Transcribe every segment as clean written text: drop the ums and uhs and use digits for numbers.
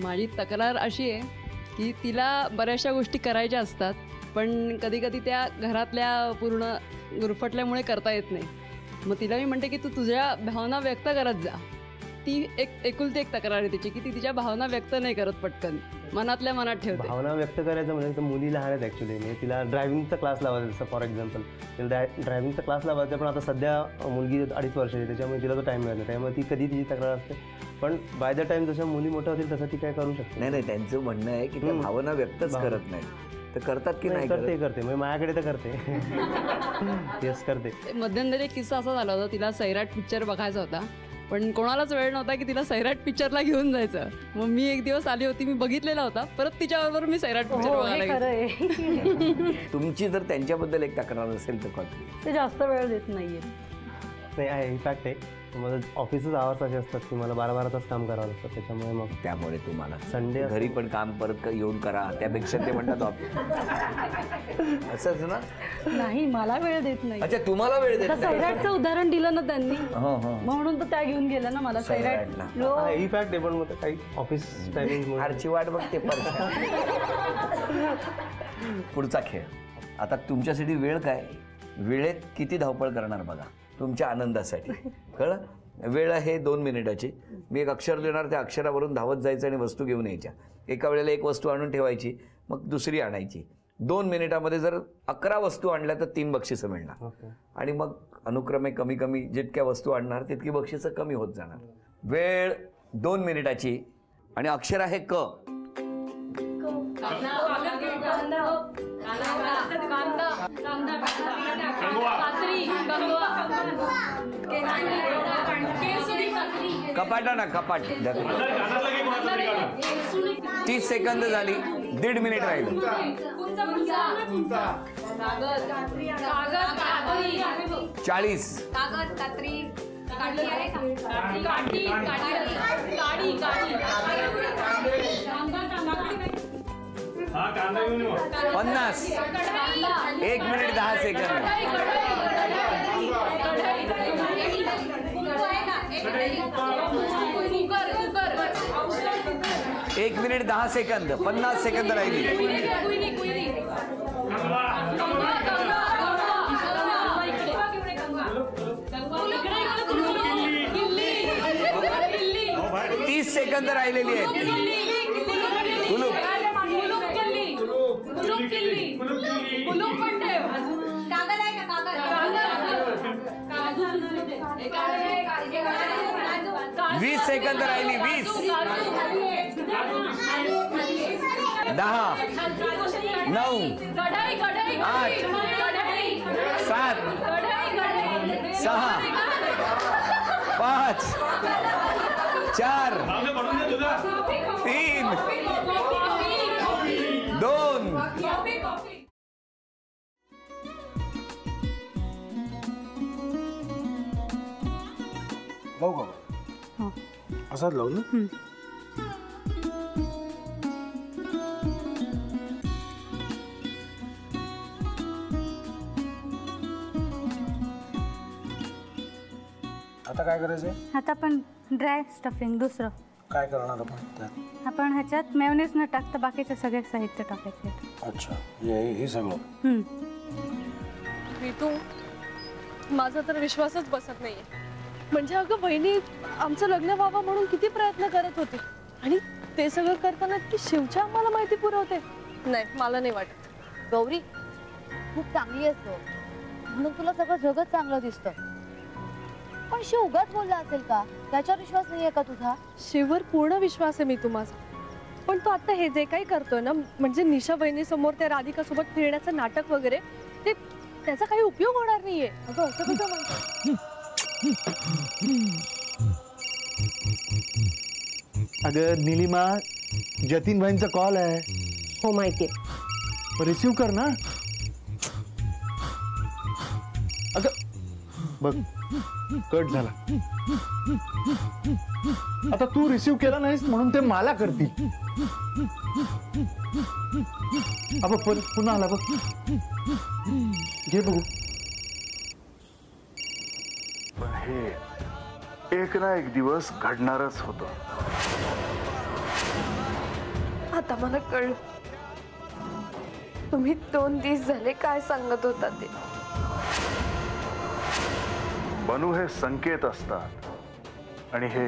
माझी तक्रार अशी आहे की तिला बऱ्याचशा गोष्टी करायच्या असतात, पण कधी कधी त्या घरातल्या पूर्ण गुरफटल्यामुळे करता येत नाही. मग तिला मी म्हणते की तू तुझ्या भावना व्यक्त करत जा. ती एकुलती एक तक्रार आहे तिची की ती तिच्या भावना व्यक्त नाही करत, पटकन मनातल्या मनात ठेवते. भावना व्यक्त करायचं म्हणजे तर मुली लहान आहेत ॲक्च्युली. मी तिला ड्रायव्हिंगचा क्लास लावायचा, जसं फॉर एक्झाम्पल तिला ड्रायव्हिंगचा क्लास लावायचा, पण आता सध्या मुलगी 2.5 वर्षाची, त्याच्यामुळे तिला तो टाईम मिळत नाही. त्यामुळे ती कधी तिची तक्रार असते, पण बाय द टाईम जशा मुली मोठ्या होतील तसं ती काय करू शकते. नाही, त्यांचं म्हणणं आहे की त्या भावना व्यक्तच करत नाही, तर करतात की नाही? करते म्हणजे माझ्याकडे तर करते. येस, करते. मध्यंतरी एक किस्सा असा झाला होता, तिला सैराट पिक्चर बघायचा होता, पण कोणालाच वेळ नव्हता की तिला सैराट पिक्चरला घेऊन जायचं. मग मी एक दिवस आली होती, मी बघितलेला होता, परत तिच्याबरोबर मी सैराट पिक्चर बघायला गेले. तुमची जर त्यांच्याबद्दल एक तक्रार असेल तर काय? ते जास्त वेळ देत नाहीये. नाही आहे, इनफॅक्ट आहे. माझं ऑफिसच आवर्स असे असतात की मला 12 तास काम करावं लागतं, त्याच्यामुळे मग त्यामुळे तुम्हाला संडे घरी पण काम परत येऊन करा, त्यापेक्षा ते म्हणतात ऑफिस असंच ना. नाही, मला वेळ देत नाही. अच्छा, तुम्हाला वेळ देत नाही. सैराटचं उदाहरण दिलं ना त्यांनी, म्हणून तर त्या घेऊन गेल्या ना मला सैराट. इनफॅक्ट आहे, पण मग काही ऑफिस टायमिंग हारची वाट बघते. पुढचा खेळ. आता तुमच्यासाठी वेळ काय, वेळेत किती धावपळ करणार बघा तुमच्या आनंदासाठी. कळलं? वेळ आहे 2 मिनिटाची. मी एक अक्षर देणार, त्या अक्षरावरून धावत जायचं आणि वस्तू घेऊन यायच्या. एका वेळेला एक वस्तू आणून ठेवायची, मग दुसरी आणायची. 2 मिनिटामध्ये जर 11 वस्तू आणल्या तर 3 बक्षिसं मिळणार. आणि मग अनुक्रमे कमी कमी जितक्या वस्तू आणणार तितकी बक्षिसं कमी होत जाणार. वेळ 2 मिनिटाची आणि अक्षर आहे क. कपाटा ना, कपाट. 30 सेकंद झाली, 1.5 मिनिट राहील. 40. 50. 1 minute 10 second. 1 minute 10 second. 50 second राहिली. 30 सेकंद राहिलेली आहेत. वीस सेकंद राहिली. 20. 10. 9. 8. 7. 6. 5. 4. 3. 2. लावू का? असाच लावू ना. आता काय करायचंय? आता आपण ड्राय स्टफिंग दुसरं काय करणार आपण त्यात? आपण ह्याच्यात मेयोनीज न टाकता बाकीचे सगळे साहित्य टाकायचे. अच्छा, हे सगळं. ऋतू, माझा तर विश्वासच बसत नाहीये. म्हणजे अगं बहिणी आमचं लग्न व्हावं म्हणून किती प्रयत्न करत होती, आणि ते सगळं करताना की शिवच्या आम्हाला माहिती पुरवते. नाही, मला नाही वाटत. गौरी, खूप चांगली आहेस गं, म्हणून तुला सगळं जगत चांगलं दिसतं. पण शिव उगाच बोलला असेल का? त्याच्यावर विश्वास नाहीये का तुझा? शिववर पूर्ण विश्वास आहे मी माझा, पण तो आता हे जे काही करतोय ना, म्हणजे निशा बहिणी समोर त्या राधिका सोबत फिरण्याचं नाटक वगैरे, ते त्याचा काही उपयोग होणार नाहीये. अगं असं कसं म्हणतो? अगं नीलिमा, जतीन भाईंचा कॉल आहे. हो माहितीये, रिसीव्ह कर ना. अगं बघ, कट झाला. आता तू रिसीव्ह केला नाहीस म्हणून ते मला करतील. अब पुन्हा आला बघ, घे बघू. पण हे एक ना एक दिवस घडणारच होतं. आता मला कळलं तुम्ही 2 दिवस झाले काय सांगत होता ते. बनू हे संकेत असतात आणि हे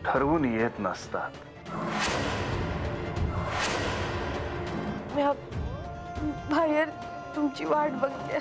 ठरवून येत नसतात. मी बाहेर तुमची वाट बघते.